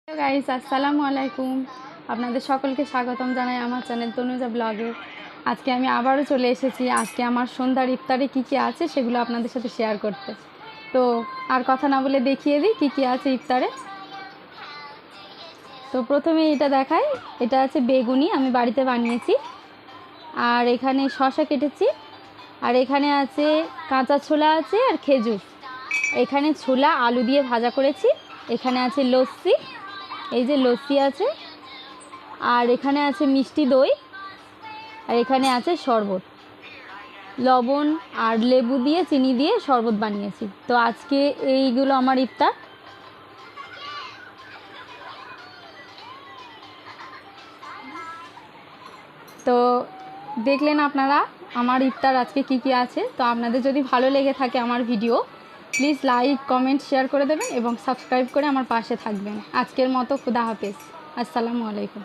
Hello guys, আসসালামু আলাইকুম। আপনাদের সকলকে স্বাগতম জানাই আমার চ্যানেল তনুজা ব্লগে। আজকে আমি আবারও চলে এসেছি আজকে আমার সন্ধ্যার ইফতারে কী কী আছে সেগুলো আপনাদের সাথে শেয়ার করতে। তো আর কথা না বলে দেখিয়ে দিই কী কী আছে ইফতারে। তো প্রথমে এটা দেখাই, এটা আছে বেগুনি, আমি বাড়িতে বানিয়েছি। আর এখানে শসা কেটেছি। আর এখানে আছে কাঁচা ছোলা আছে আর খেজুর। এখানে ছোলা আলু দিয়ে ভাজা করেছি। এখানে আছে লস্যি, এই যে লস্যি আছে। আর এখানে আছে মিষ্টি দই। আর এখানে আছে শরবত, লবণ আর লেবু দিয়ে চিনি দিয়ে শরবত বানিয়েছি। তো আজকে এইগুলো আমার ইফতার। তো দেখলেন আপনারা আমার ইফতার আজকে কি কি আছে। তো আপনাদের যদি ভালো লেগে থাকে আমার video, please like comment share করে দেবেন এবং সাবস্ক্রাইব করে আমার পাশে থাকবেন। আজকের মতো খুদা হাফেজ, আসসালামু আলাইকুম।